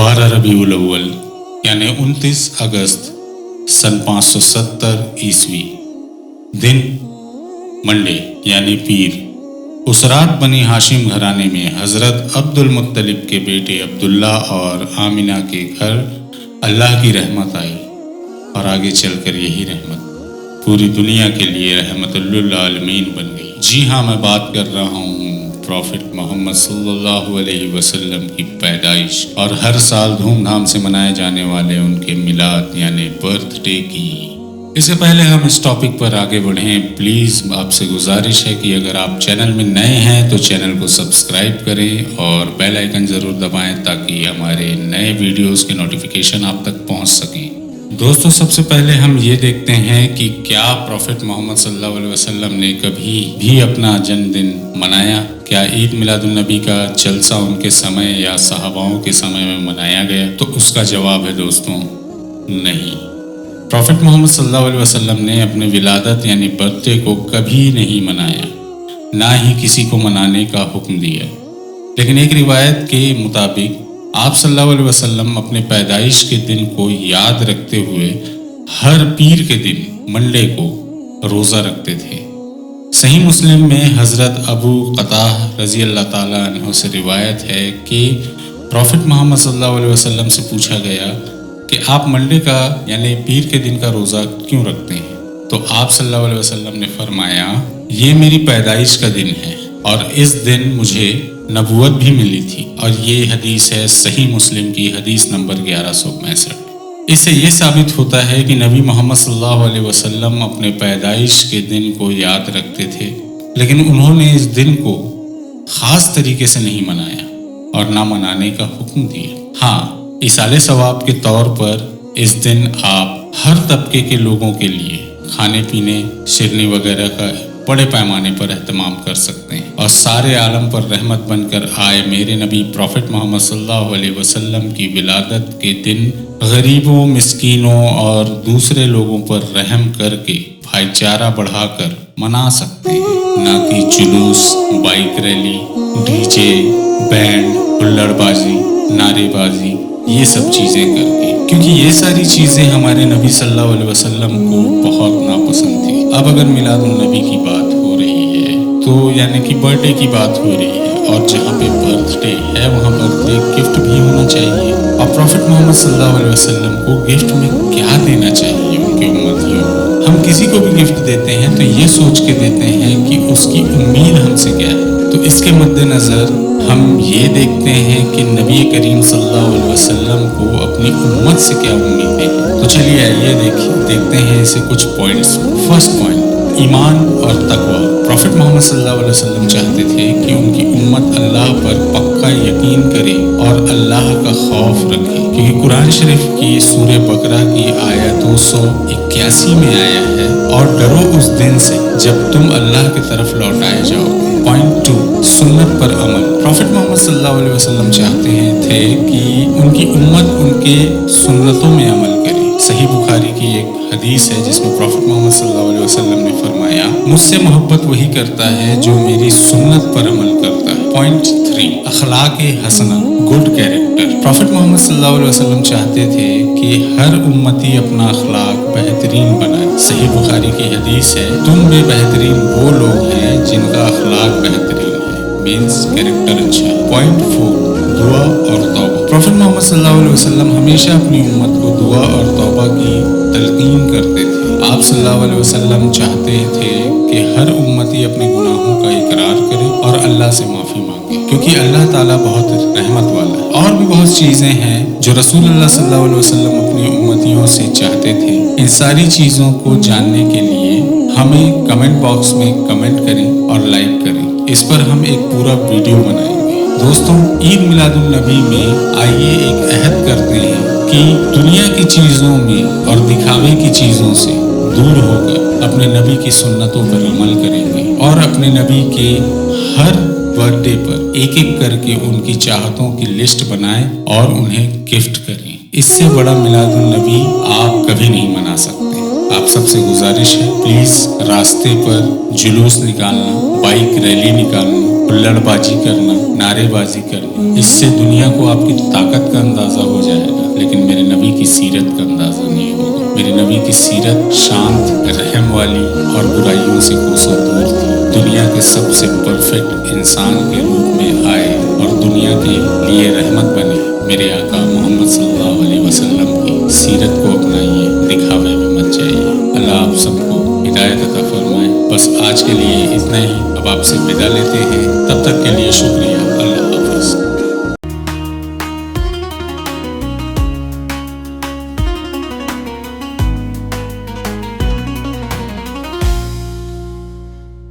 12 रबीउल अव्वल यानी 29 अगस्त सन 570 ईस्वी, दिन मंडे यानी पीर। उस रात बनी हाशिम घराने में हज़रत अब्दुल मुत्तलिब के बेटे अब्दुल्ला और आमिना के घर अल्लाह की रहमत आई और आगे चलकर यही रहमत पूरी दुनिया के लिए रहमतुल आलमीन बन गई। जी हाँ, मैं बात कर रहा हूँ प्रॉफिट मोहम्मद सल्लल्लाहु अलैहि वसल्लम की पैदाइश और हर साल धूमधाम से मनाए जाने वाले उनके मिलाद यानी बर्थडे की। इससे पहले हम इस टॉपिक पर आगे बढ़ें, प्लीज़ आपसे गुजारिश है कि अगर आप चैनल में नए हैं तो चैनल को सब्सक्राइब करें और बेल आइकन ज़रूर दबाएं ताकि हमारे नए वीडियोस के नोटिफिकेशन आप तक पहुंच सकें। दोस्तों, सबसे पहले हम ये देखते हैं कि क्या प्रॉफिट मोहम्मद सल्लल्लाहु अलैहि वसल्लम ने कभी भी अपना जन्मदिन मनाया? क्या ईद मिलादुन नबी का जलसा उनके समय या सहाबाओं के समय में मनाया गया? तो उसका जवाब है दोस्तों, नहीं। प्रॉफिट मोहम्मद सल्लल्लाहु अलैहि वसल्लम ने अपने विलादत यानी बर्थडे को कभी नहीं मनाया, ना ही किसी को मनाने का हुक्म दिया। लेकिन एक रिवायत के मुताबिक आप सल्लल्लाहु अलैहि वसल्लम अपने पैदाइश के दिन को याद रखते हुए हर पीर के दिन मंडे को रोज़ा रखते थे। सही मुस्लिम में हज़रत अबू क़ताह रज़ी अल्लाह ताला अन्हु से रिवायत है कि प्रॉफिट मोहम्मद सल्लल्लाहु अलैहि वसल्लम से पूछा गया कि आप मंडे का यानी पीर के दिन का रोज़ा क्यों रखते हैं? तो आप सल्लल्लाहु अलैहि वसल्लम ने फरमाया, ये मेरी पैदाइश का दिन है और इस दिन मुझे नबूवत भी मिली थी। और ये हदीस है सही मुस्लिम की हदीस नंबर 1165। इससे ये साबित होता है कि नबी मोहम्मद सल्लल्लाहु अलैहि वसल्लम अपने पैदाइश के दिन को याद रखते थे, लेकिन उन्होंने इस दिन को ख़ास तरीके से नहीं मनाया और ना मनाने का हुक्म दिया। हाँ, इसाले सवाब के तौर पर इस दिन आप हर तबके के लोगों के लिए खाने पीने, शिरनी वगैरह का बड़े पैमाने पर एहतमाम कर सकते हैं और सारे आलम पर रहमत बनकर आए मेरे नबी प्रॉफिट मोहम्मद सल्लल्लाहु अलैहि वसल्लम की विलादत के दिन गरीबों, मिस्कीनों और दूसरे लोगों पर रहम करके भाईचारा बढ़ाकर मना सकते हैं, ना कि जुलूस, बाइक रैली, डीजे, बैंड, हुल्लड़बाजी, नारेबाजी, ये सब चीज़ें करके, क्योंकि ये सारी चीज़ें हमारे नबी सल्लल्लाहु अलैहि वसल्लम को बहुत नापसंद थी। अब अगर मिलादुन नबी की बात हो रही है तो यानी कि बर्थडे की बात हो रही है और जहाँ पे बर्थडे है वहाँ बर्थडे गिफ्ट भी होना चाहिए। और प्रॉफिट मोहम्मद सल्लल्लाहु अलैहि वसल्लम को गिफ्ट में क्या देना चाहिए उनके उम्मतियों को? हम किसी को भी गिफ्ट देते हैं तो ये सोच के देते हैं कि उसकी उम्मीद हमसे क्या है। तो इसके मद्देनज़र हम ये देखते हैं कि नबी करीम सल्लल्लाहु अलैहि वसल्लम को अपनी उम्मत से क्या उम्मीदें हैं। तो चलिए आइए देखते हैं इसे कुछ पॉइंट्स। फर्स्ट पॉइंट, ईमान और तकवा। प्रॉफिट मोहम्मद सल्लल्लाहु अलैहि वसल्लम चाहते थे कि उनकी उम्मत अल्लाह पर पक्का यकीन करे और अल्लाह का खौफ रखे, क्योंकि कुरान शरीफ की सूरह बकरा की आयत 281 में आया है, और डरो उस दिन से जब तुम अल्लाह की तरफ लौटाए जाओगे। पॉइंट 2, सुन्नत पर अमल। प्रॉफिट मोहम्मद सल्लल्लाहु अलैहि वसल्लम चाहते थे कि उनकी उम्मत उनके सुन्नतों में अमल करे। सही बुखारी की एक हदीस है जिसमें प्रॉफिट मोहम्मद सल्लल्लाहु अलैहि वसल्लम ने फरमाया, मुझसे मोहब्बत वही करता है जो मेरी सुन्नत पर अमल करता है। पॉइंट 3, अखलाक हसना, गुड कैरेक्टर। प्रॉफिट मोहम्मद सल्लल्लाहु अलैहि वसल्लम चाहते थे कि हर उम्मती अपना अखलाक बेहतरीन बनाए। सही बुखारी की हदीस है, तुम में बेहतरीन वो लोग हैं जिनका अखलाक बेहतरीन है, मीन्स कैरेक्टर अच्छा। पॉइंट 4, दुआ और तौबा। प्रॉफिट मोहम्मद सल्लल्लाहु अलैहि वसल्लम हमेशा अपनी उम्मत को दुआ और तौबा की तलकीन करते थे। आप सल्लल्लाहु अलैहि वसल्लम चाहते थे कि हर उम्मती अपने गुनाहों का इकरार करे और अल्लाह से माफ़ी मांगे, क्योंकि अल्लाह ताला बहुत रहमत वाला है। और भी बहुत चीज़ें हैं जो रसूलुल्लाह सल्लल्लाहु अलैहि वसल्लम अपनी उम्मतियों से चाहते थे। इन सारी चीज़ों को जानने के लिए हमें कमेंट बॉक्स में कमेंट करें और लाइक करें। इस पर हम एक पूरा वीडियो बनाएंगे। दोस्तों, ईद मिलादुन नबी में आइए एक अहद करते हैं कि दुनिया की चीज़ों में और दिखावे की चीज़ों से दूर होकर अपने नबी की सुन्नतों पर अमल करेंगे और अपने नबी के हर बर्थडे पर एक एक करके उनकी चाहतों की लिस्ट बनाएं और उन्हें गिफ्ट करें। इससे बड़ा मिलादुन नबी आप कभी नहीं मना सकते। आप सबसे गुजारिश है, प्लीज़ रास्ते पर जुलूस निकालना, बाइक रैली निकालना हुल्लड़बाजी करना, नारेबाजी करना, इससे दुनिया को आपकी ताकत का अंदाज़ा हो जाएगा, लेकिन मेरे नबी की सीरत का अंदाज़ा नहीं होगा। मेरे नबी की सीरत शांत, रहम वाली और बुराइयों से कोसों दूर थी। दुनिया के सबसे परफेक्ट इंसान के रूप में आए और दुनिया के लिए रहमत बने। मेरे आका मोहम्मद सल्लल्लाहु अलैहि वसल्लम की सीरत को अपनाइए, दिखावे में मत जाइए। अल्लाह आप सबको हिदायत अता फरमाए। बस आज के लिए इतना ही, अब आपसे विदा लेते हैं। तब तक के लिए शुक्रिया।